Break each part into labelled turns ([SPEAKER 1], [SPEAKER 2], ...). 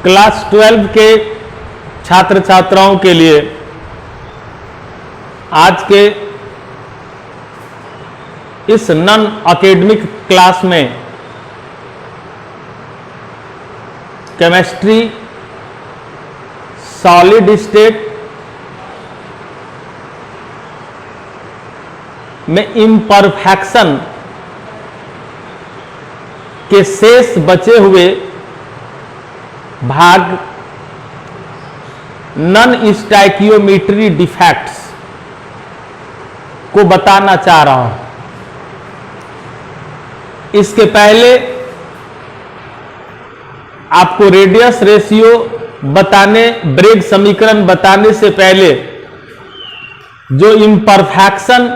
[SPEAKER 1] Class 12 के छात्र छात्राओं के लिए आज के इस नॉन एकेडमिक क्लास में केमिस्ट्री सॉलिड स्टेट में इम्परफेक्शन के शेष बचे हुए भाग नॉन स्टैकियोमेट्री डिफेक्ट्स को बताना चाह रहा हूं। इसके पहले आपको रेडियस रेशियो बताने, ब्रेग समीकरण बताने से पहले जो इम्परफेक्शन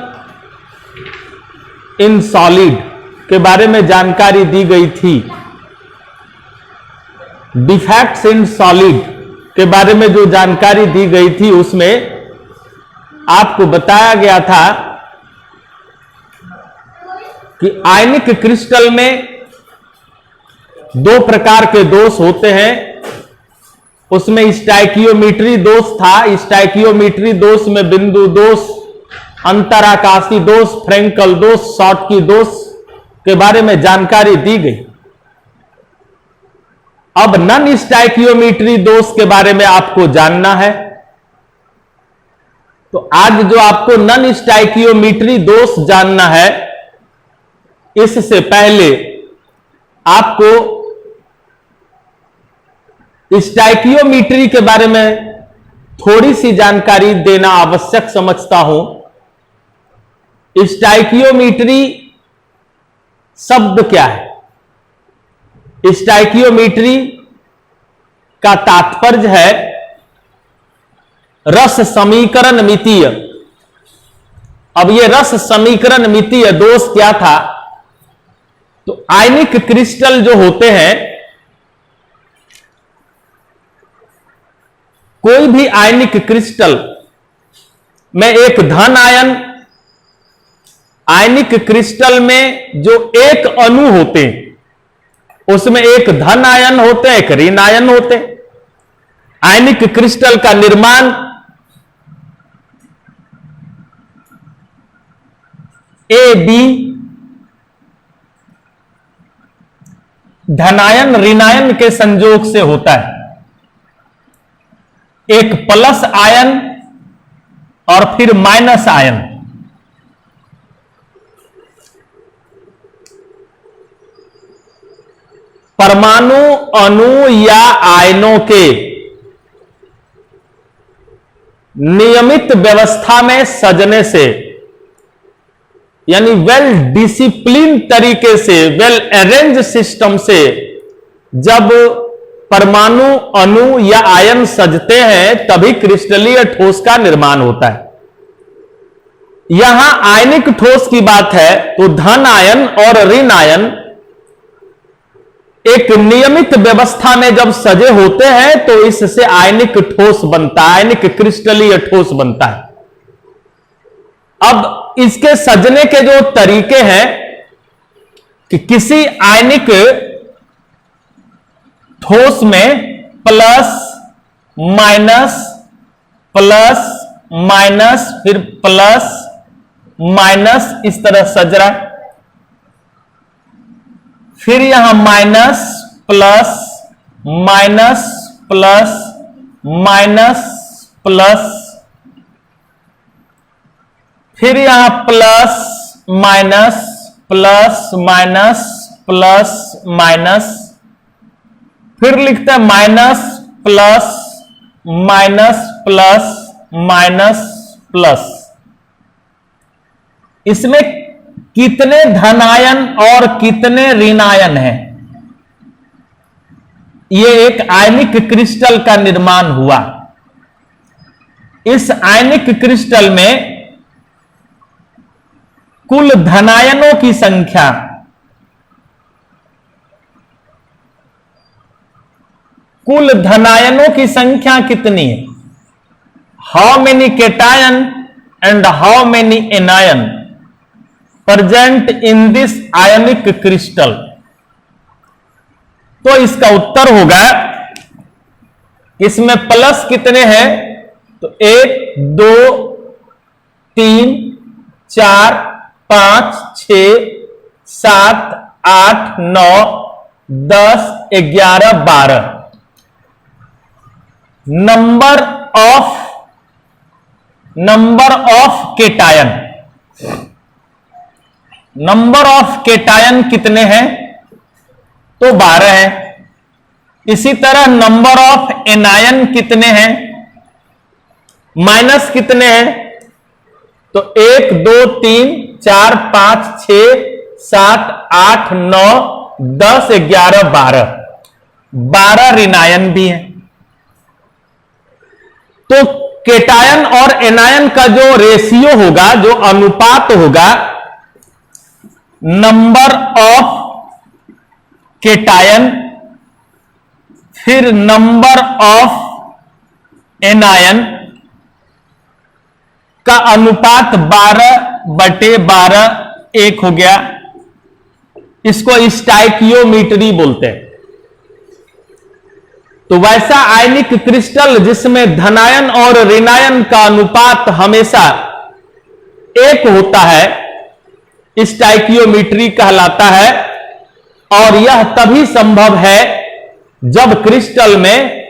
[SPEAKER 1] इन सॉलिड के बारे में जानकारी दी गई थी, डिफेक्ट्स इन सॉलिड के बारे में जो जानकारी दी गई थी, उसमें आपको बताया गया था कि आयनिक क्रिस्टल में दो प्रकार के दोष होते हैं। उसमें स्टैकियोमेट्री दोष था। स्टैकियोमेट्री दोष में बिंदु दोष, अंतराकाशी दोष, फ्रेंकल दोष, शॉटकी दोष के बारे में जानकारी दी गई। अब नॉन स्टैकियोमेट्री दोष के बारे में आपको जानना है। तो आज जो आपको नॉन स्टैकियोमेट्री दोष जानना है, इससे पहले आपको स्टैकियोमेट्री के बारे में थोड़ी सी जानकारी देना आवश्यक समझता हूं। स्टैकियोमेट्री शब्द क्या है? स्टैकियोमेट्री का तात्पर्य है रस समीकरण मितीय। अब यह रस समीकरण मितीय दोष क्या था? तो आयनिक क्रिस्टल जो होते हैं, कोई भी आयनिक क्रिस्टल में एक धन आयन, आयनिक क्रिस्टल में जो एक अणु होते हैं उसमें एक धन आयन होते हैं, एक ऋण आयन होते हैं। आयनिक क्रिस्टल का निर्माण ए बी धनायन ऋणायन के संयोग से होता है। एक प्लस आयन और फिर माइनस आयन। परमाणु, अणु या आयनों के नियमित व्यवस्था में सजने से, यानी वेल डिसिप्लिन तरीके से, वेल अरेंज सिस्टम से जब परमाणु, अणु या आयन सजते हैं तभी क्रिस्टलीय ठोस का निर्माण होता है। यहां आयनिक ठोस की बात है तो धन आयन और ऋण आयन एक नियमित व्यवस्था में जब सजे होते हैं तो इससे आयनिक ठोस बनता है, आयनिक क्रिस्टलीय ठोस बनता है। अब इसके सजने के जो तरीके हैं कि किसी आयनिक ठोस में प्लस माइनस प्लस माइनस फिर प्लस माइनस इस तरह सज रहा है, फिर यहां minus plus minus plus minus plus, फिर यहां plus minus plus minus plus minus, फिर लिखते हैं minus plus minus plus minus plus. इसमें कितने धनायन और कितने ऋणायन हैं? यह एक आयनिक क्रिस्टल का निर्माण हुआ। इस आयनिक क्रिस्टल में कुल धनायनों की संख्या कितनी है? How many cation and how many anion present in this ionic crystal? तो इसका उत्तर होगा इसमें प्लस कितने हैं? तो 1 2 3 4 5 6 7 8 9 10 11 12 number of cation. Number of cation कितने हैं? तो 12 है। इसी तरह नंबर ऑफ एनायन कितने हैं? माइनस कितने हैं? तो 1 2 3 4 5 6 7 8 9 10 11 12 12 ऋणायन भी हैं। तो केटायन और एनायन का जो रेशियो होगा, जो अनुपात होगा, नंबर ऑफ केटायन फिर नंबर ऑफ एनायन का अनुपात 12/12 1 हो गया। इसको स्टाइकियोमीट्री बोलते हैं। तो वैसा आयनिक क्रिस्टल जिसमें धनायन और ऋणायन का अनुपात हमेशा 1 होता है, स्टाइकियोमीट्री कहलाता है। और यह तभी संभव है जब क्रिस्टल में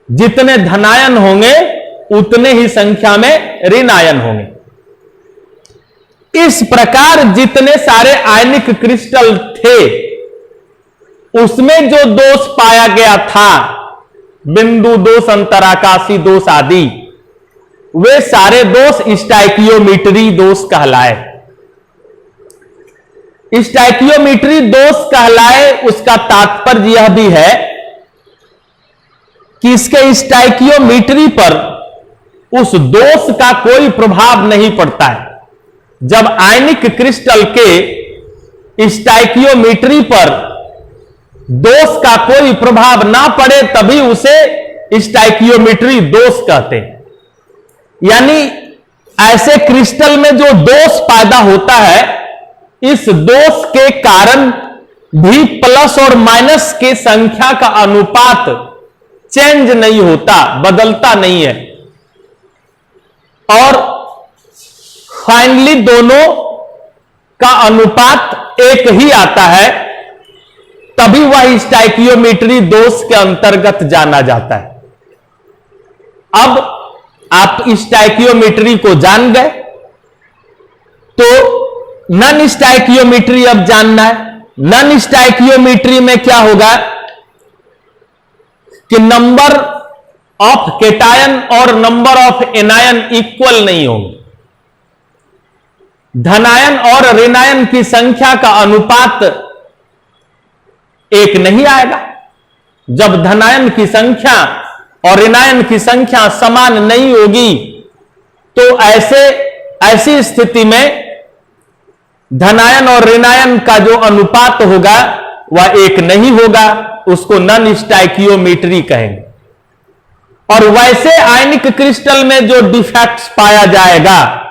[SPEAKER 1] जितने धनायन होंगे उतने ही संख्या में ऋणायन होंगे। इस प्रकार जितने सारे आयनिक क्रिस्टल थे उसमें जो दोष पाया गया था, बिंदु दोष, अंतराकाशी दोष आदि, वे सारे दोष स्टाइकियोमीट्री दोष कहलाए। स्टाइकियोमीट्री दोष कहलाए उसका तात्पर्य यह भी है कि इसके स्टाइकियोमीट्री पर उस दोष का कोई प्रभाव नहीं पड़ता है। जब आयनिक क्रिस्टल के स्टाइकियोमीट्री पर दोष का कोई प्रभाव ना पड़े तभी उसे स्टाइकियोमीट्री दोष कहते हैं। यानी ऐसे क्रिस्टल में जो दोष पैदा होता है, इस दोष के कारण भी प्लस और माइनस के संख्या का अनुपात चेंज नहीं होता, बदलता नहीं है, और फाइनली दोनों का अनुपात एक ही आता है। तभी वह स्टाइकियोमीट्री दोष के अंतर्गत जाना जाता है। अब आप स्टाइकियोमीट्री को जान गए, तो नॉन स्टाइकियोमीट्री अब जानना है। नॉन स्टाइकियोमीट्री में क्या होगा कि नंबर ऑफ केटायन और नंबर ऑफ एनायन इक्वल नहीं होंगे। धनायन और ऋणायन की संख्या का अनुपात एक नहीं आएगा। जब धनायन की संख्या और ऋणायन की संख्या समान नहीं होगी तो ऐसी स्थिति में धनायन और ऋणायन का जो अनुपात होगा वह एक नहीं होगा। उसको नॉन स्टाइकियोमीट्री कहेंगे। और वैसे आयनिक क्रिस्टल में जो डिफेक्ट्स पाया जाएगा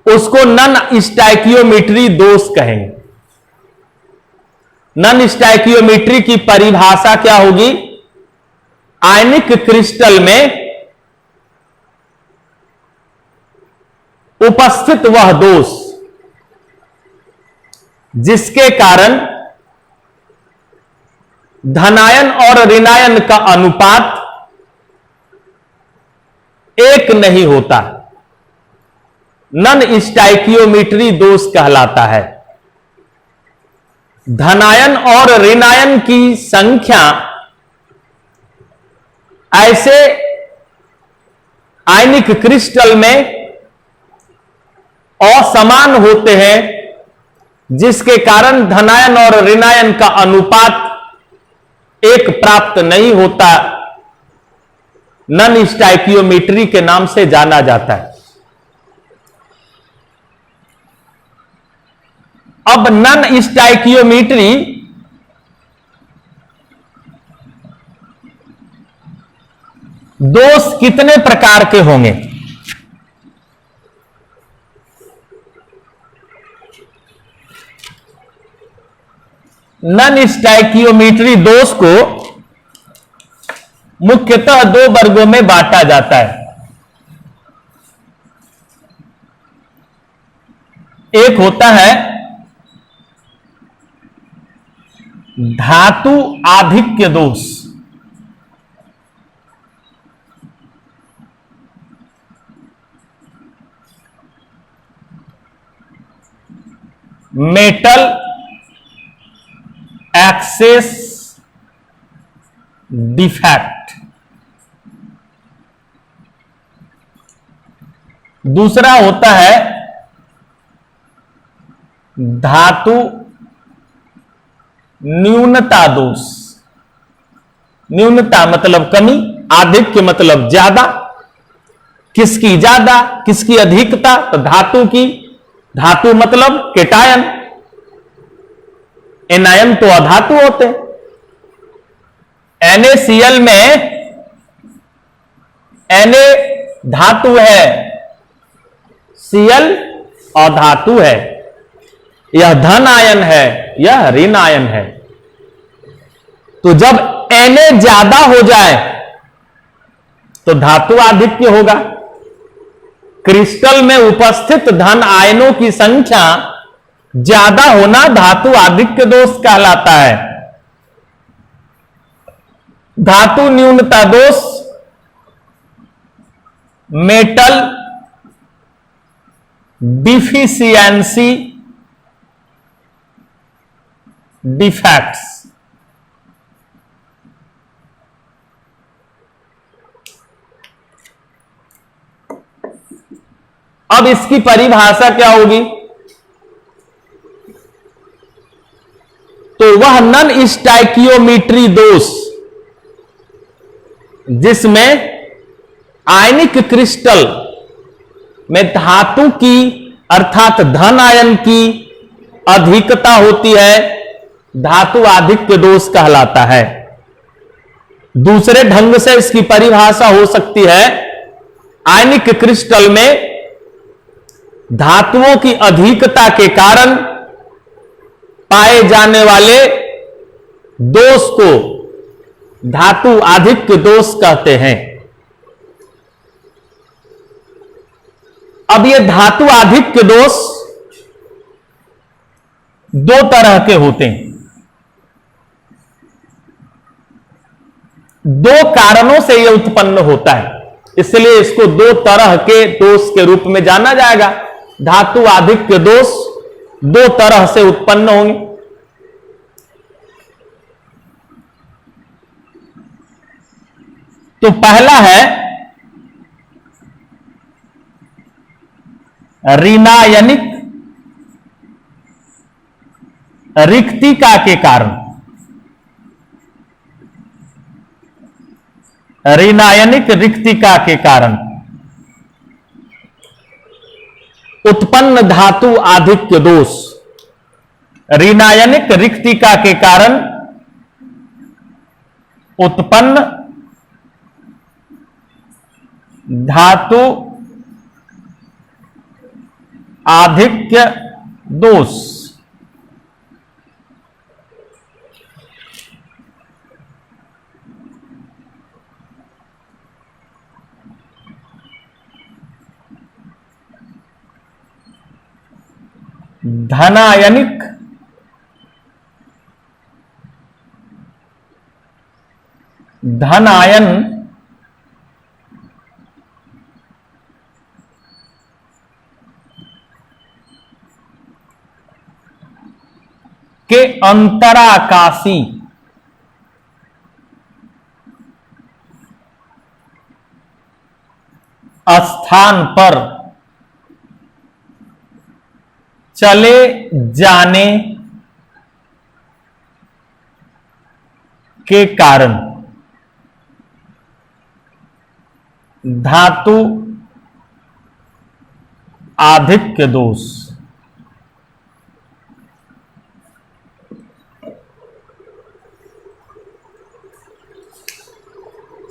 [SPEAKER 1] उसको नॉन स्टाइकियोमीट्री दोष कहेंगे। नॉन स्टाइकियोमीट्री की परिभाषा क्या होगी? आयनिक क्रिस्टल में उपस्थित वह दोष जिसके कारण धनायन और ऋणायन का अनुपात एक नहीं होता, नॉन स्टाइकियोमीट्री दोष कहलाता है। धनायन और ऋणायन की संख्या ऐसे आयनिक क्रिस्टल में असमान होते हैं जिसके कारण धनायन और ऋणायन का अनुपात एक प्राप्त नहीं होता। नॉन स्टाइकियोमीट्री के नाम से जाना जाता है। अब नॉन स्टाइकियोमीट्री दोष कितने प्रकार के होंगे? नॉन स्टाइकियोमीट्री दोष को मुख्यतः दो वर्गों में बांटा जाता है। एक होता है धातु आधिक्य दोष, मेटल एक्सेस डिफेक्ट। दूसरा होता है धातु न्यूनता दोष। न्यूनता मतलब कमी, आधिक्य मतलब ज्यादा। किसकी ज्यादा, किसकी अधिकता? तो धातु की। धातु मतलब केटायन, एनायन तो अधातु होते हैं। NaCl में Na धातु है, Cl अधातु है। यह धन आयन है, यह ऋण आयन है। तो जब Na ज्यादा हो जाए तो धातु आधिक्य होगा। क्रिस्टल में उपस्थित धन आयनों की संख्या ज्यादा होना धातु आधिक्य दोष कहलाता है। धातु न्यूनता दोष मेटल डिफिशियंसी डिफेक्ट्स। अब इसकी परिभाषा क्या होगी? तो वह नॉन स्टाइकियोमेट्री दोष जिसमें आयनिक क्रिस्टल में धातु की अर्थात धन आयन की अधिकता होती है, धातु आधिक्य दोष कहलाता है। दूसरे ढंग से इसकी परिभाषा हो सकती है, आयनिक क्रिस्टल में धातुओं की अधिकता के कारण पाए जाने वाले दोष को धातु आधिक्य दोष कहते हैं। अब ये धातु आधिक्य दोष दो तरह के होते हैं। दो कारणों से यह उत्पन्न होता है, इसलिए इसको दो तरह के दोष के रूप में जाना जाएगा। धातु आधिक्य दोष दो तरह से उत्पन्न होंगे। तो पहला है ऋणायनिक रिक्तिका के कारण। ऋणायनिक रिक्तिका के कारण उत्पन्न धातु आधिक्य दोष। ऋणायनिक रिक्तिका के कारण उत्पन्न धातु आधिक्य दोष। धनायनिक धन आयन के अंतराकाशी स्थान पर चले जाने के कारण धातु आधिक्य दोष।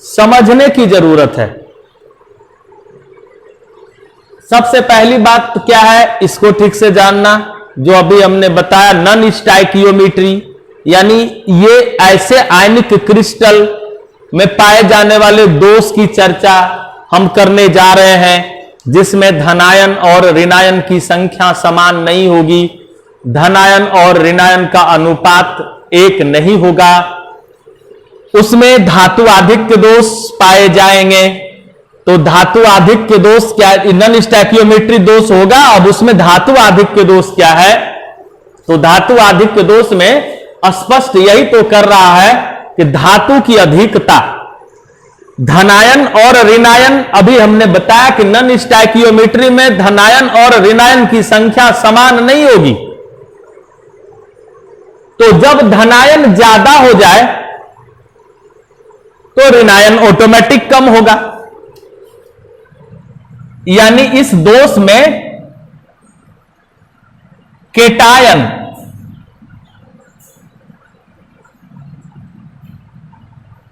[SPEAKER 1] समझने की जरूरत है। सबसे पहली बात तो क्या है, इसको ठीक से जानना, जो अभी हमने बताया नॉन स्टाइकियोमेट्री, यानी ये ऐसे आयनिक क्रिस्टल में पाए जाने वाले दोष की चर्चा हम करने जा रहे हैं, जिसमें धनायन और ऋणायन की संख्या समान नहीं होगी, धनायन और ऋणायन का अनुपात एक नहीं होगा, उसमें धातु आधिक्य दोष पाए जाएंगे। तो धातु आधिक्य दोष क्या है? नॉन स्टैकियोमेट्री दोष होगा। अब उसमें धातु आधिक्य दोष क्या है? तो धातु आधिक्य दोष में स्पष्ट यही तो कर रहा है कि धातु की अधिकता, धनायन और ऋणायन, अभी हमने बताया कि नॉन स्टैकियोमेट्री में धनायन और ऋणायन की संख्या समान नहीं होगी। तो जब धनायन ज्यादा हो जाए तो ऋणायन ऑटोमेटिक कम होगा, यानी इस दोष में केटायन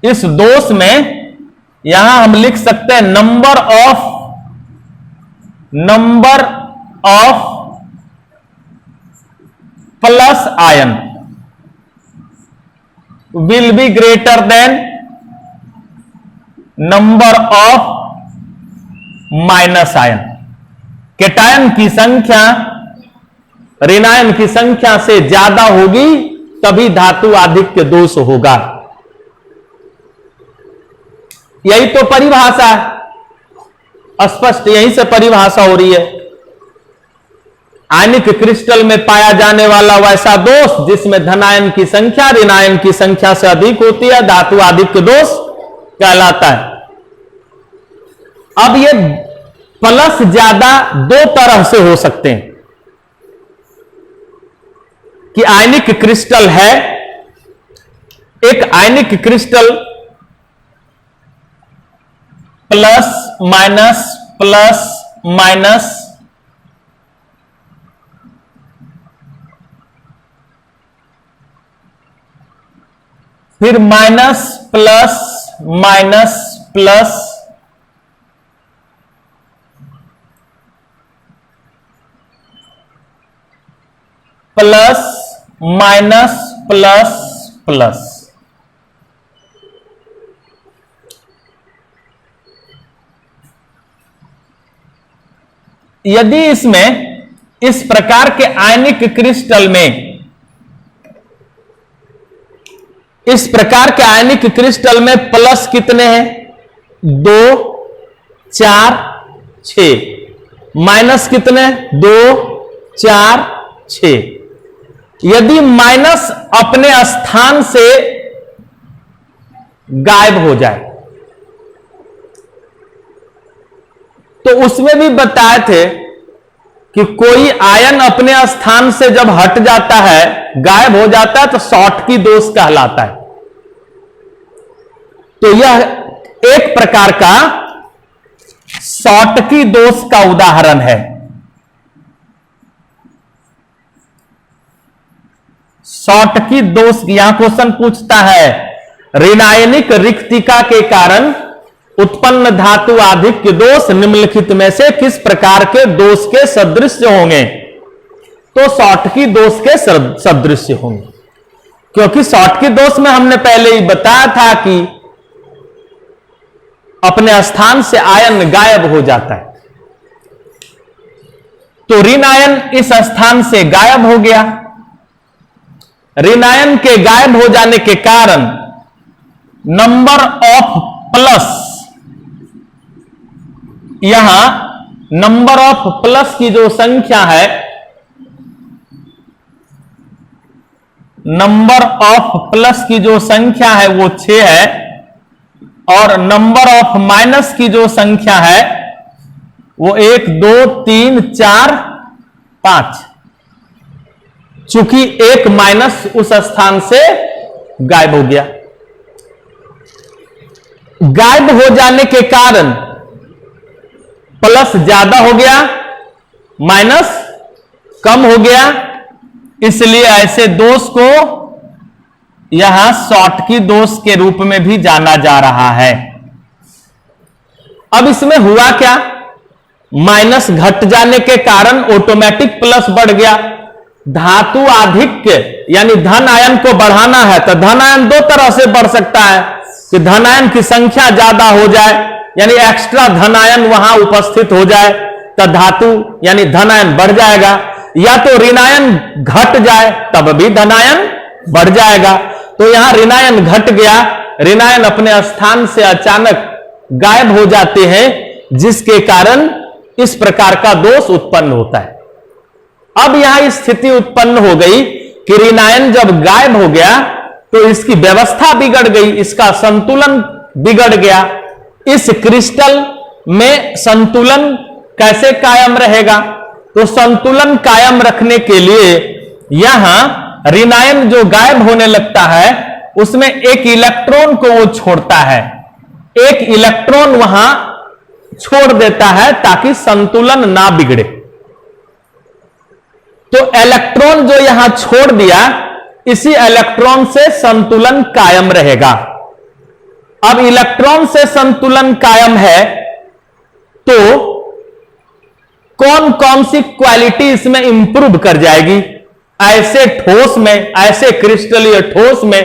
[SPEAKER 1] इस दोष में यहां हम लिख सकते हैं number of plus ion will be greater than number of minus ion. Cation की संख्या ऋणायन की संख्या से ज्यादा होगी तभी धातु आधिक्य दोष होगा। यही तो परिभाषा है, स्पष्ट यहीं से परिभाषा हो रही है। आयनिक क्रिस्टल में पाया जाने वाला वैसा दोष जिसमें धनायन की संख्या ऋणायन की संख्या से अधिक होती है, धातु आधिक्य दोष कहलाता है। अब ये प्लस ज्यादा दो तरह से हो सकते हैं कि आयनिक क्रिस्टल है, एक आयनिक क्रिस्टल प्लस माइनस फिर minus plus plus minus plus plus. यदि इसमें इस प्रकार के आयनिक क्रिस्टल में इस प्रकार के आयनिक क्रिस्टल में प्लस कितने हैं? 2 4 6। माइनस कितने? 2 4 6। यदि माइनस अपने स्थान से गायब हो जाए तो उसमें भी बताए थे कि कोई आयन अपने स्थान से जब हट जाता है, गायब हो जाता है, तो शॉटकी दोष कहलाता है। तो यह एक प्रकार का शॉटकी दोष का उदाहरण है। शॉटकी दोष, यहां क्वेश्चन पूछता है ऋणायनिक रिक्तिका के कारण उत्पन्न धातु आधिक्य दोष निम्नलिखित में से किस प्रकार के दोष के सदृश होंगे? तो शॉटकी दोष के सदृश होंगे, क्योंकि शॉटकी दोष में हमने पहले ही बताया था कि अपने स्थान से आयन गायब हो जाता है। तो ऋणायन इस स्थान से गायब हो गया। ऋणायन के गायब हो जाने के कारण नंबर ऑफ प्लस, यहां नंबर ऑफ प्लस की जो संख्या है, नंबर ऑफ प्लस की जो संख्या है वो 6 है, और नंबर ऑफ माइनस की जो संख्या है वो 1 2 3 4 5। चूंकि एक माइनस उस स्थान से गायब हो गया, गायब हो जाने के कारण प्लस ज्यादा हो गया, माइनस कम हो गया, इसलिए ऐसे दोष को यहां शॉटकी दोष के रूप में भी जाना जा रहा है। अब इसमें हुआ क्या? माइनस घट जाने के कारण ऑटोमेटिक प्लस बढ़ गया। धातु आधिक्य यानी धन आयन को बढ़ाना है तो धन आयन दो तरह से बढ़ सकता है, कि धनायन की संख्या ज्यादा हो जाए, यानी एक्स्ट्रा धनायन वहां उपस्थित हो जाए, तो धातु यानी धनायन बढ़ जाएगा, या तो ऋणायन घट जाए तब भी धनायन बढ़ जाएगा। तो यहां ऋणायन घट गया, ऋणायन अपने स्थान से अचानक गायब हो जाते हैं, जिसके कारण इस प्रकार का दोष उत्पन्न होता है। अब यहां स्थिति उत्पन्न हो गई कि ऋणायन जब गायब हो गया तो इसकी व्यवस्था बिगड़ गई, इसका संतुलन बिगड़ गया। इस क्रिस्टल में संतुलन कैसे कायम रहेगा? तो संतुलन कायम रखने के लिए यहां ऋणायन जो गायब होने लगता है उसमें एक इलेक्ट्रॉन को वो छोड़ता है, एक इलेक्ट्रॉन वहां छोड़ देता है ताकि संतुलन ना बिगड़े। तो इलेक्ट्रॉन जो यहां छोड़ दिया, इसी इलेक्ट्रॉन से संतुलन कायम रहेगा। अब इलेक्ट्रॉन से संतुलन कायम है तो कौन कौन सी क्वालिटी इसमें इंप्रूव कर जाएगी? ऐसे ठोस में, ऐसे क्रिस्टलीय ठोस में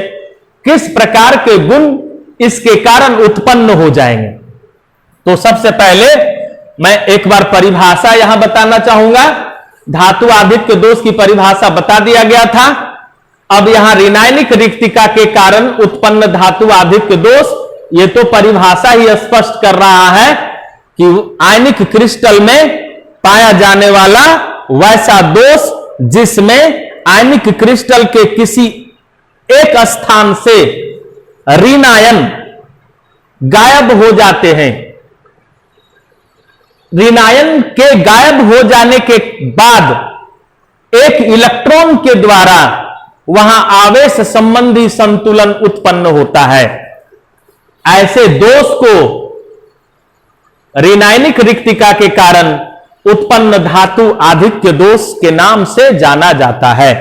[SPEAKER 1] किस प्रकार के गुण इसके कारण उत्पन्न हो जाएंगे? तो सबसे पहले मैं एक बार परिभाषा यहां बताना चाहूंगा। धातु आधिक्य दोष की परिभाषा बता दिया गया था। अब यहां ऋणायनिक रिक्तिका के कारण उत्पन्न धातु आधिक्य दोष, यह तो परिभाषा ही स्पष्ट कर रहा है कि आयनिक क्रिस्टल में पाया जाने वाला वैसा दोष जिसमें आयनिक क्रिस्टल के किसी एक स्थान से ऋणायन गायब हो जाते हैं। ऋणायन के गायब हो जाने के बाद एक इलेक्ट्रॉन के द्वारा वहां आवेश संबंधी संतुलन उत्पन्न होता है। ऐसे दोष को ऋणायनिक रिक्तिका के कारण उत्पन्न धातु आधिक्य दोष के नाम से जाना जाता है।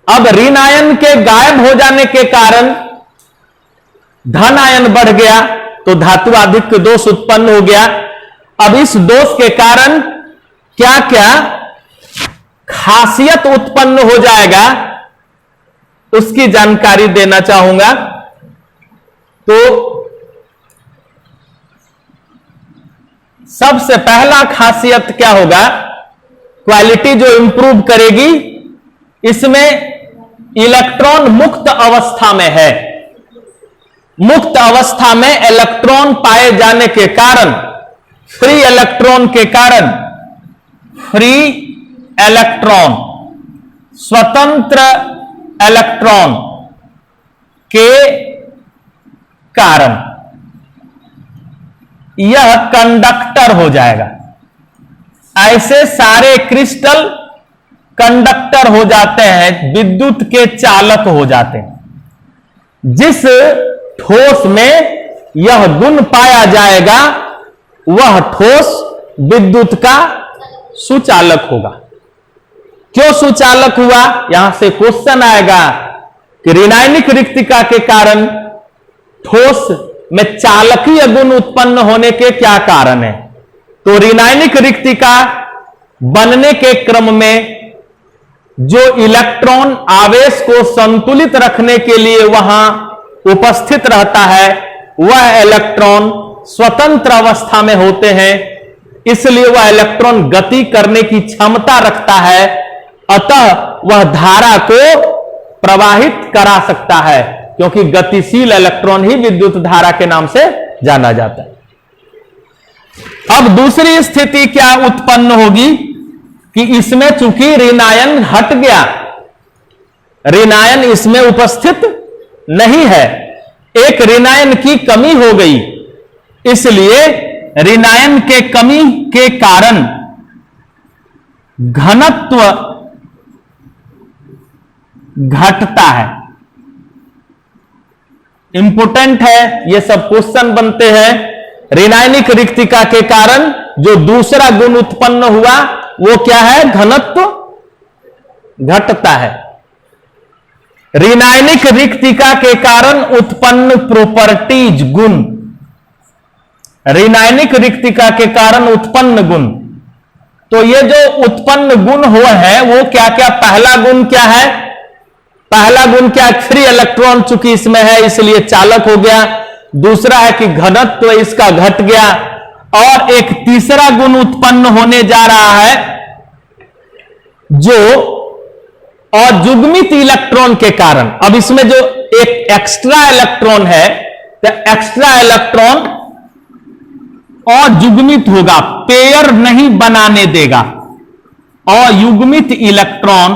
[SPEAKER 1] अब ऋणायन के गायब हो जाने के कारण धनायन बढ़ गया तो धातु आधिक्य दोष उत्पन्न हो गया। अब इस दोष के कारण क्या क्या खासियत उत्पन्न हो जाएगा उसकी जानकारी देना चाहूंगा। तो सबसे पहला खासियत क्या होगा? क्वालिटी जो इंप्रूव करेगी, इसमें इलेक्ट्रॉन मुक्त अवस्था में है। मुक्त अवस्था में इलेक्ट्रॉन पाए जाने के कारण, फ्री इलेक्ट्रॉन के कारण, फ्री इलेक्ट्रॉन, स्वतंत्र इलेक्ट्रॉन के कारण यह कंडक्टर हो जाएगा। ऐसे सारे क्रिस्टल कंडक्टर हो जाते हैं, विद्युत के चालक हो जाते हैं। जिस ठोस में यह गुण पाया जाएगा वह ठोस विद्युत का सुचालक होगा। क्यों सुचालक हुआ? यहां से क्वेश्चन आएगा कि ऋणायनिक रिक्तिका के कारण ठोस में चालकीय गुण उत्पन्न होने के क्या कारण है? तो ऋणायनिक रिक्तिका बनने के क्रम में जो इलेक्ट्रॉन आवेश को संतुलित रखने के लिए वहां उपस्थित रहता है, वह इलेक्ट्रॉन स्वतंत्र अवस्था में होते हैं, इसलिए वह इलेक्ट्रॉन गति करने की क्षमता रखता है। अतः वह धारा को प्रवाहित करा सकता है, क्योंकि गतिशील इलेक्ट्रॉन ही विद्युत धारा के नाम से जाना जाता है। अब दूसरी स्थिति क्या उत्पन्न होगी कि इसमें चूंकि ऋणायन हट गया, ऋणायन इसमें उपस्थित नहीं है, एक ऋणायन की कमी हो गई, इसलिए ऋणायन के कमी के कारण घनत्व घटता है। इंपोर्टेंट है, ये सब क्वेश्चन बनते हैं। ऋणायनिक रिक्तिका के कारण जो दूसरा गुण उत्पन्न हुआ वो क्या है? घनत्व घटता है। ऋणायनिक रिक्तिका के कारण उत्पन्न प्रॉपर्टीज गुण, ऋणायनिक रिक्तिका के कारण उत्पन्न गुण, तो ये जो उत्पन्न गुण हुए हैं वो क्या क्या? पहला गुण क्या है? पहला गुण क्या है, फ्री इलेक्ट्रॉन चूंकि इसमें है इसलिए चालक हो गया। दूसरा है कि घनत्व इसका घट गया। और एक तीसरा गुण उत्पन्न होने जा रहा है जो अजुग्मित इलेक्ट्रॉन के कारण। अब इसमें जो एक एक्स्ट्रा इलेक्ट्रॉन है, तो एक्स्ट्रा इलेक्ट्रॉन अजुग्मित होगा, पेयर नहीं बनाने देगा। अयुग्मित इलेक्ट्रॉन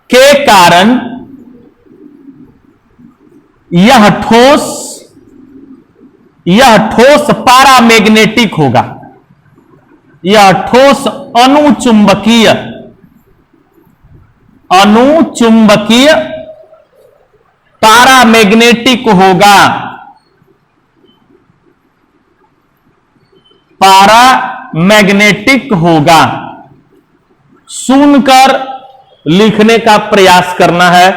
[SPEAKER 1] के कारण यह ठोस पारामैग्नेटिक होगा। यह ठोस अनुचुंबकीय पारामैग्नेटिक होगा। पारामैग्नेटिक होगा। सुनकर लिखने का प्रयास करना है।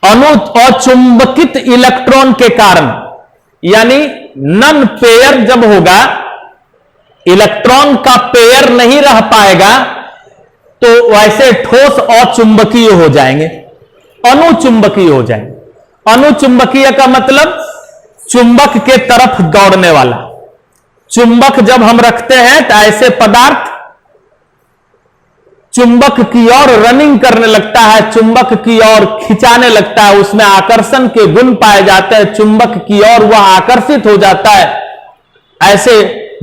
[SPEAKER 1] अचुंबकित इलेक्ट्रॉन के कारण, यानी नन पेयर जब होगा, इलेक्ट्रॉन का पेयर नहीं रह पाएगा, तो वैसे ठोस अचुंबकीय हो जाएंगे, अनुचुंबकीय हो जाएंगे। अनुचुंबकीय का मतलब चुंबक के तरफ दौड़ने वाला। चुंबक जब हम रखते हैं तो ऐसे पदार्थ चुंबक की ओर रनिंग करने लगता है, चुंबक की ओर खिंचाने लगता है, उसमें आकर्षण के गुण पाए जाते हैं, चुंबक की ओर वह आकर्षित हो जाता है, ऐसे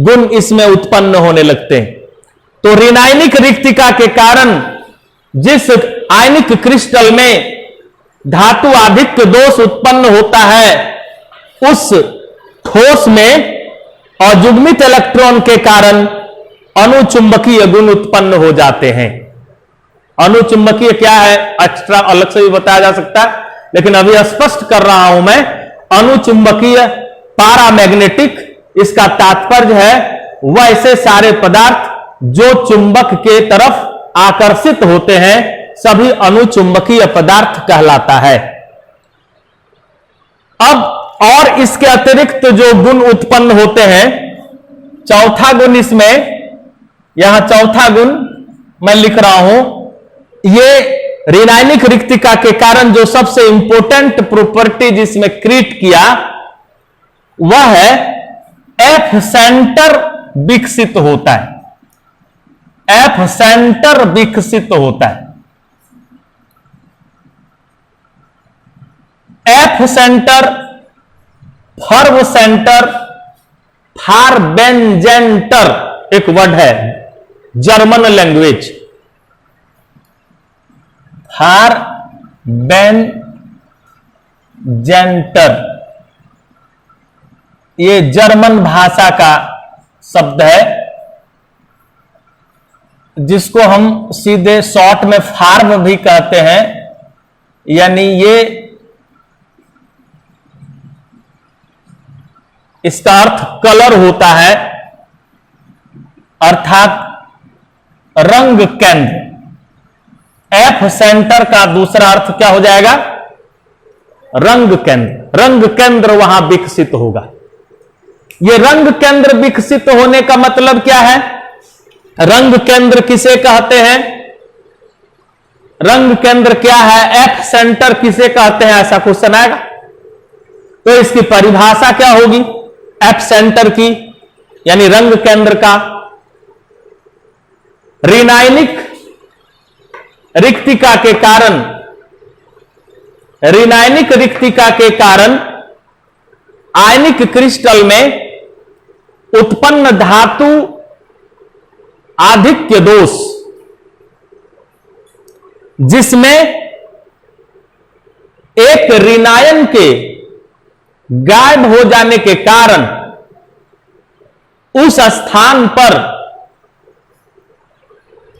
[SPEAKER 1] गुण इसमें उत्पन्न होने लगते हैं। तो ऋणायनिक रिक्तिका के कारण जिस आयनिक क्रिस्टल में धातु आधिक्य दोष उत्पन्न होता है, उस ठोस में अजुग्मित इलेक्ट्रॉन के कारण अनुचुंबकीय गुण उत्पन्न हो जाते हैं। अनुचुंबकीय क्या है एक्स्ट्रा अलग से भी बताया जा सकता है, लेकिन अभी स्पष्ट कर रहा हूं मैं। अनुचुंबकीय पारामैग्नेटिक, इसका तात्पर्य है वैसे सारे पदार्थ जो चुंबक के तरफ आकर्षित होते हैं, सभी अनुचुंबकीय पदार्थ कहलाता है। अब और इसके अतिरिक्त जो गुण उत्पन्न होते हैं, चौथा गुण इसमें, यहां चौथा गुण मैं लिख रहा हूं, ये ऋणायनिक रिक्तिका के कारण जो सबसे इंपॉर्टेंट प्रॉपर्टी जिसमें क्रिएट किया, वह है एफ सेंटर विकसित होता है। एफ सेंटर विकसित होता है। एफ सेंटर, फर्व सेंटर, फारबेंजेंटर एक वर्ड है जर्मन लैंग्वेज। फारबेंजेंटर ये जर्मन भाषा का शब्द है, जिसको हम सीधे शॉर्ट में फार्म भी कहते हैं। यानी ये इसका अर्थ कलर होता है, अर्थात रंग केंद्र। एफ सेंटर का दूसरा अर्थ क्या हो जाएगा, रंग केंद्र। रंग केंद्र वहां विकसित होगा। यह रंग केंद्र विकसित होने का मतलब क्या है, रंग केंद्र किसे कहते हैं, रंग केंद्र क्या है, एफ सेंटर किसे कहते हैं, ऐसा क्वेश्चन आएगा। तो इसकी परिभाषा क्या होगी एफ सेंटर की, यानी रंग केंद्र का। ऋणायनिक रिक्तिका के कारण, ऋणायनिक रिक्तिका के कारण आयनिक क्रिस्टल में उत्पन्न धातु आधिक्य दोष, जिसमें एक ऋणायन के गायब हो जाने के कारण उस स्थान पर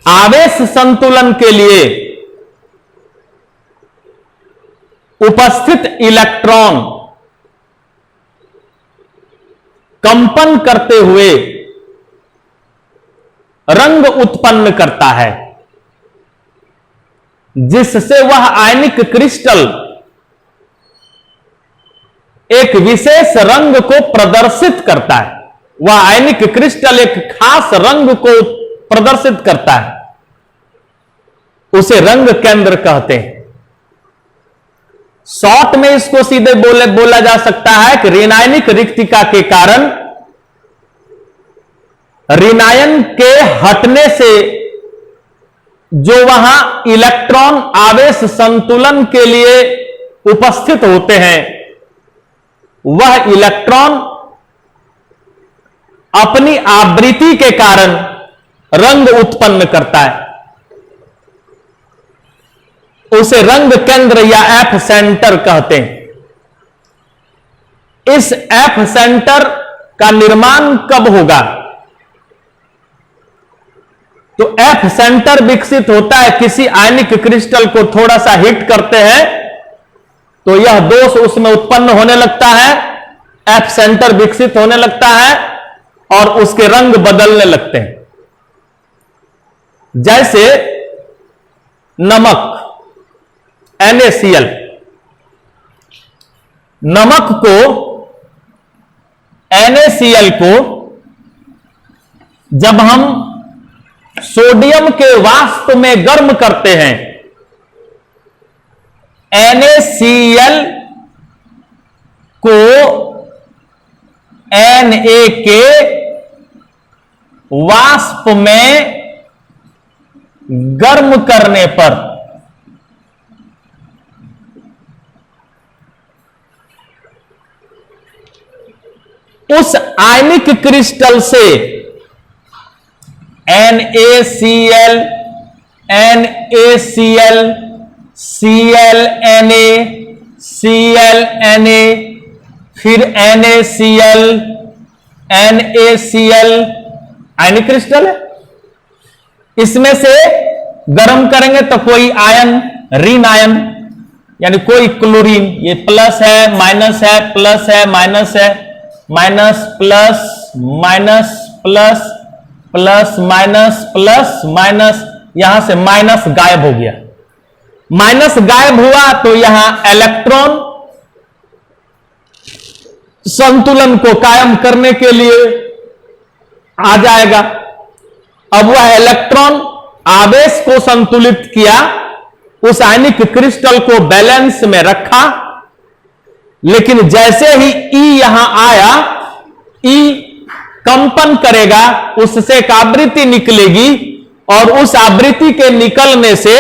[SPEAKER 1] आवेश संतुलन के लिए उपस्थित इलेक्ट्रॉन कंपन करते हुए रंग उत्पन्न करता है, जिससे वह आयनिक क्रिस्टल एक विशेष रंग को प्रदर्शित करता है। वह आयनिक क्रिस्टल एक खास रंग को प्रदर्शित करता है। उसे रंग केंद्र कहते हैं। शॉर्ट में इसको सीधे बोला जा सकता है कि ऋणायनिक रिक्तिका के कारण ऋणायन के हटने से जो वहां इलेक्ट्रॉन आवेश संतुलन के लिए उपस्थित होते हैं, वह इलेक्ट्रॉन अपनी आवृत्ति के कारण रंग उत्पन्न करता है। उसे रंग केंद्र या एफ सेंटर कहते हैं। इस एफ सेंटर का निर्माण कब होगा? तो एफ सेंटर विकसित होता है, किसी आयनिक क्रिस्टल को थोड़ा सा हिट करते हैं तो यह दोष उसमें उत्पन्न होने लगता है, एफ सेंटर विकसित होने लगता है और उसके रंग बदलने लगते हैं। जैसे नमक NaCl, नमक को NaCl को जब हम सोडियम के वाष्प में गर्म करते हैं, NaCl को Na के वाष्प में गर्म करने पर उस आयनिक क्रिस्टल से NaCl, NaCl, ClNa, ClNa, फिर NaCl, NaCl आयनिक क्रिस्टल है। इसमें से गर्म करेंगे तो कोई आयन, ऋण आयन, यानी कोई क्लोरीन, ये प्लस है, माइनस है, प्लस है, माइनस है, minus, plus, minus, plus, plus, minus, plus, minus, यहां से माइनस गायब हो गया। माइनस गायब हुआ तो यहां इलेक्ट्रॉन संतुलन को कायम करने के लिए आ जाएगा। अब वह इलेक्ट्रॉन आवेश को संतुलित किया, उस आयनिक क्रिस्टल को बैलेंस में रखा, लेकिन जैसे ही ई यहां आया, ई कंपन करेगा, उससे एक आवृत्ति निकलेगी और उस आवृत्ति के निकलने से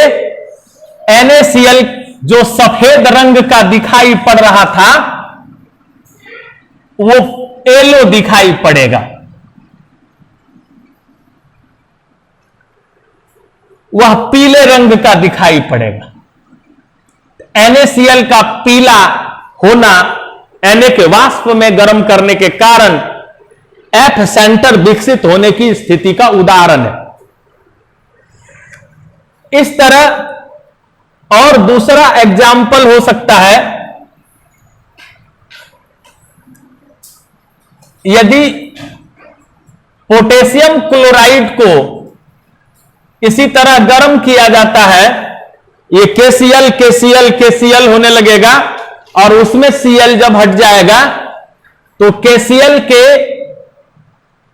[SPEAKER 1] NaCl जो सफेद रंग का दिखाई पड़ रहा था वो येलो दिखाई पड़ेगा। वह पीले रंग का दिखाई पड़ेगा। NaCl का पीला होना Na के वाष्प में गर्म करने के कारण एफ सेंटर विकसित होने की स्थिति का उदाहरण है। इस तरह और दूसरा एग्जाम्पल हो सकता है, यदि पोटेशियम क्लोराइड को इसी तरह गर्म किया जाता है, ये KCl KCl KCl होने लगेगा और उसमें Cl जब हट जाएगा तो KCl के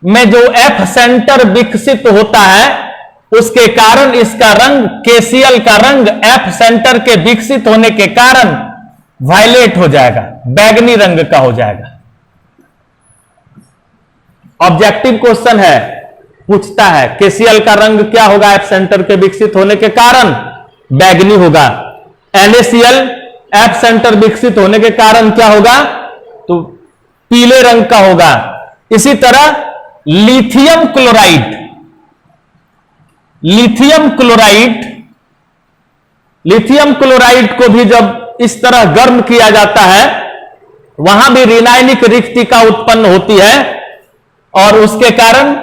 [SPEAKER 1] में जो F सेंटर विकसित होता है उसके कारण इसका रंग, KCl का रंग F सेंटर के विकसित होने के कारण वायलेट हो जाएगा, बैगनी रंग का हो जाएगा। ऑब्जेक्टिव क्वेश्चन है, पूछता है KCl का रंग क्या होगा F सेंटर के विकसित होने के कारण? बैगनी होगा। NaCl F सेंटर विकसित होने के कारण क्या होगा? तो पीले रंग का होगा। इसी तरह lithium chloride, lithium chloride, lithium chloride को भी जब इस तरह गर्म किया जाता है, वहां भी ऋणायनिक रिक्तिका उत्पन्न होती है और उसके कारण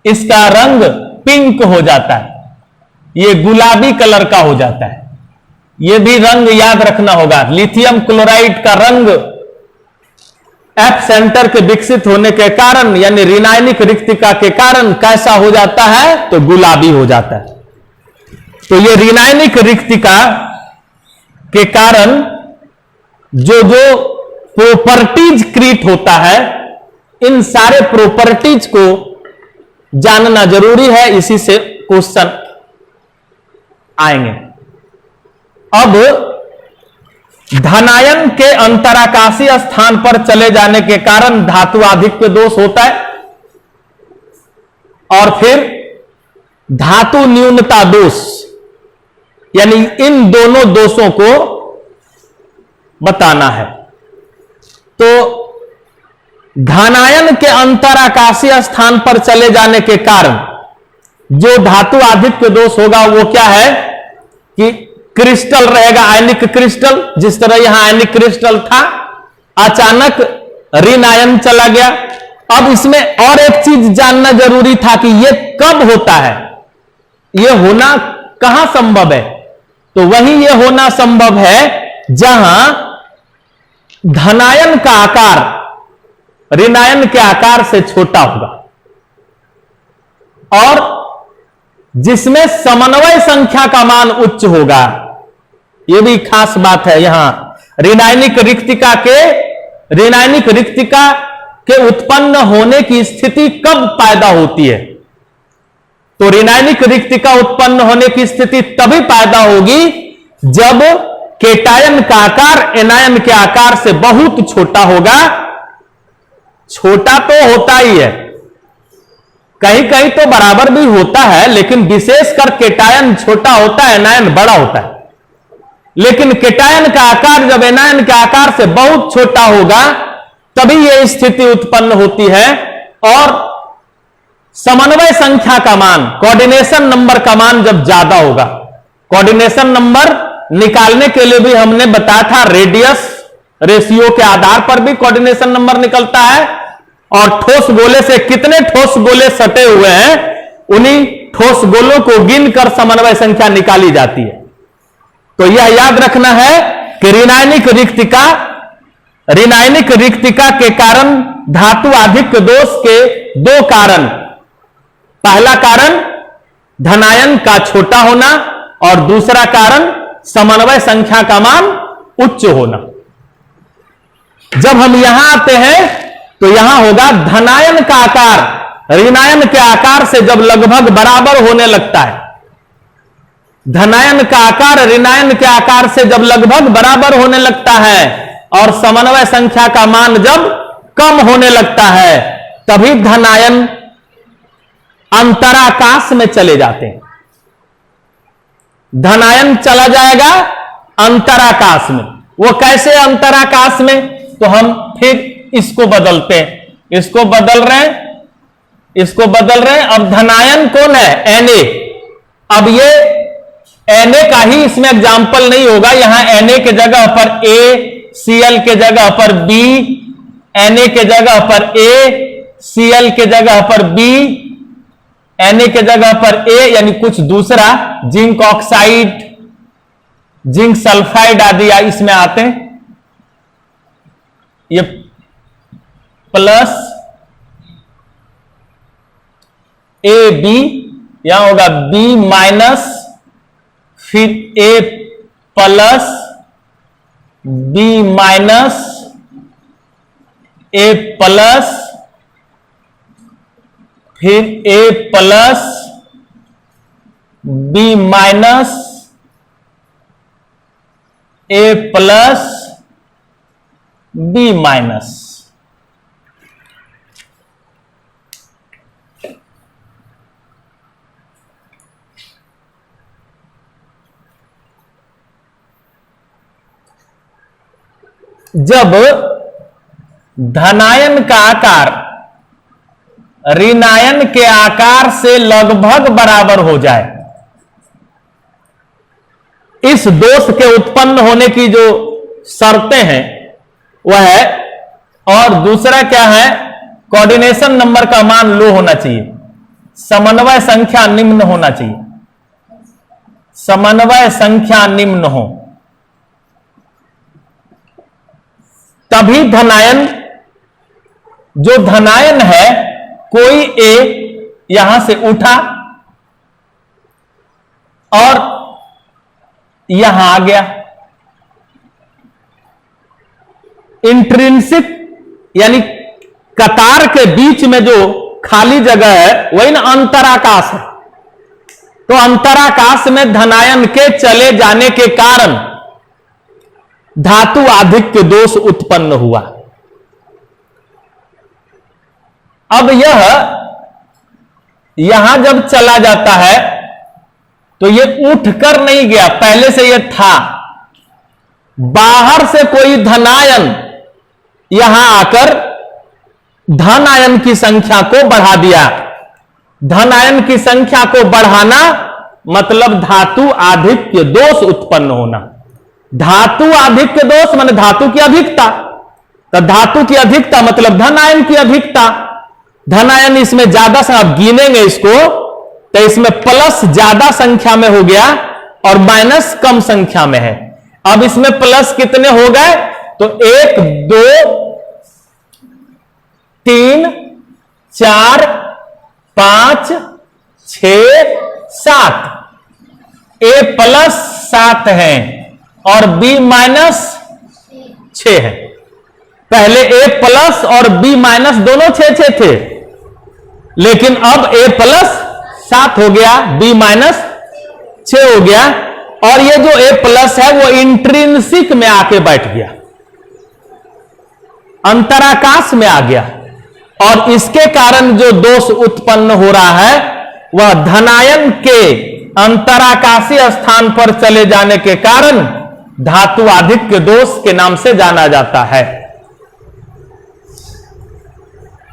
[SPEAKER 1] इसका रंग पिंक हो जाता है, ये गुलाबी कलर का हो जाता है। यह भी रंग याद रखना होगा। लिथियम क्लोराइड का रंग एफ सेंटर के विकसित होने के कारण यानी ऋणायनिक रिक्तिका के कारण कैसा हो जाता है? तो गुलाबी हो जाता है। तो ये ऋणायनिक रिक्तिका के कारण जो जो प्रॉपर्टीज क्रिएट होता है, इन सारे प्रॉपर्टीज को जानना जरूरी है। इसी से क्वेश्चन आएंगे। अब धनायन के अंतराकाशीय स्थान पर चले जाने के कारण धातु आधिक्य दोष होता है, और फिर धातु न्यूनता दोष, यानी इन दोनों दोषों को बताना है। तो धनायन के अंतराकाशीय स्थान पर चले जाने के कारण जो धातु आधिक्य दोष होगा वो क्या है कि क्रिस्टल रहेगा, आयनिक क्रिस्टल। जिस तरह यहां आयनिक क्रिस्टल था, अचानक ऋण आयन चला गया। अब इसमें और एक चीज जानना जरूरी था कि यह कब होता है, यह होना कहां संभव है। तो वही यह होना संभव है जहां धनायन का आकार ऋणायन के आकार से छोटा होगा और जिसमें समन्वय संख्या का मान उच्च होगा। यह भी खास बात है। यहां ऋणायनिक रिक्तिका के उत्पन्न होने की स्थिति कब पैदा होती है। तो ऋणायनिक रिक्तिका उत्पन्न होने की स्थिति तभी पैदा होगी जब केटायन का आकार एनायन के आकार से बहुत छोटा होगा। छोटा तो होता ही है, कहीं कहीं तो बराबर भी होता है, लेकिन विशेषकर केटायन छोटा होता है, एनायन बड़ा होता है। लेकिन केटायन का आकार जब एनायन के आकार से बहुत छोटा होगा तभी यह स्थिति उत्पन्न होती है और समन्वय संख्या का मान, कोऑर्डिनेशन नंबर का मान जब ज्यादा होगा। कोऑर्डिनेशन नंबर निकालने के लिए भी हमने बताया था, रेडियस रेशियो के आधार पर भी कोऑर्डिनेशन नंबर निकलता है और ठोस गोले से कितने ठोस गोले सटे हुए हैं उन्हीं ठोस गोलों को गिनकर समन्वय संख्या निकाली जाती है। तो यह याद रखना है कि ऋणायनिक रिक्तिका के कारण धातु आधिक्य दोष के दो कारण, पहला कारण धनायन का छोटा होना और दूसरा कारण समन्वय संख्या का मान उच्च होना। जब हम यहां आते हैं तो यहां होगा धनायन का आकार ऋणायन के आकार से जब लगभग बराबर होने लगता है, धनायन का आकार ऋणायन के आकार से जब लगभग बराबर होने लगता है और समन्वय संख्या का मान जब कम होने लगता है तभी धनायन अंतराकाश में चले जाते हैं। धनायन चला जाएगा अंतराकाश में। वो कैसे अंतराकाश में, तो हम फिर इसको बदलते हैं, इसको बदल रहे हैं। अब धनायन कौन है, Na। अब ये Na का ही इसमें एग्जाम्पल नहीं होगा, यहां Na के जगह पर A, Cl के जगह पर B, Na के जगह पर A, Cl के जगह पर B, Na के जगह पर A, यानी कुछ दूसरा जिंक ऑक्साइड, जिंक सल्फाइड आदि इसमें आते हैं। ये प्लस AB, यहां होगा B माइनस, फिर A plus, B minus, A plus, फिर A plus, B minus, A plus, B minus. जब धनायन का आकार ऋणायन के आकार से लगभग बराबर हो जाए, इस दोष के उत्पन्न होने की जो शर्तें हैं वह है, और दूसरा क्या है, कोऑर्डिनेशन नंबर का मान लो होना चाहिए, समन्वय संख्या निम्न होना चाहिए, समन्वय संख्या निम्न हो, तभी धनायन, जो धनायन है कोई A यहां से उठा और यहां आ गया, इंट्रिंसिक यानी कतार के बीच में जो खाली जगह है वही ना अंतराकाश है। तो अंतराकाश में धनायन के चले जाने के कारण धातु आधिक्य दोष उत्पन्न हुआ। अब यहां जब चला जाता है तो यह उठकर नहीं गया, पहले से यह था। बाहर से कोई धनायन यहां आकर धन आयन की संख्या को बढ़ा दिया। धन आयन की संख्या को बढ़ाना मतलब धातु आधिक्य दोष उत्पन्न होना। धातु आधिक्य दोष माने धातु की अधिकता, तो धातु की अधिकता मतलब धन आयन की अधिकता। धन आयन इसमें ज्यादा से, आप गिनेंगे इसको तो इसमें प्लस ज्यादा संख्या में हो गया और माइनस कम संख्या में है। अब इसमें प्लस कितने हो गए, तो 1 2 3 4 5 6 7, A प्लस 7 है और B माइनस 6 है। पहले A प्लस और B माइनस दोनों 6 थे, लेकिन अब A प्लस 7 हो गया, B माइनस 6 हो गया, और ये जो A प्लस है वो इंट्रिंसिक में आके बैठ गया, अंतराकाश में आ गया, और इसके कारण जो दोष उत्पन्न हो रहा है वह धनायन के अंतराकाशीय स्थान पर चले जाने के कारण धातु आधिक्य दोष के नाम से जाना जाता है।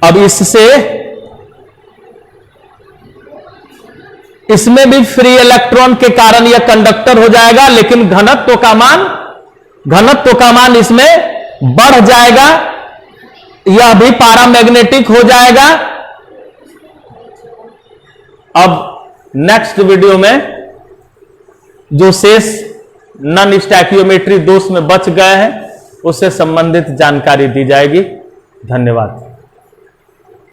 [SPEAKER 1] अब इसमें भी फ्री इलेक्ट्रॉन के कारण यह कंडक्टर हो जाएगा, लेकिन घनत्व का मान इसमें बढ़ जाएगा, यह भी पैरामैग्नेटिक हो जाएगा। अब नेक्स्ट वीडियो में जो शेष नॉन स्टैकियोमेट्री दोष में बच गए हैं उससे संबंधित जानकारी दी जाएगी। धन्यवाद।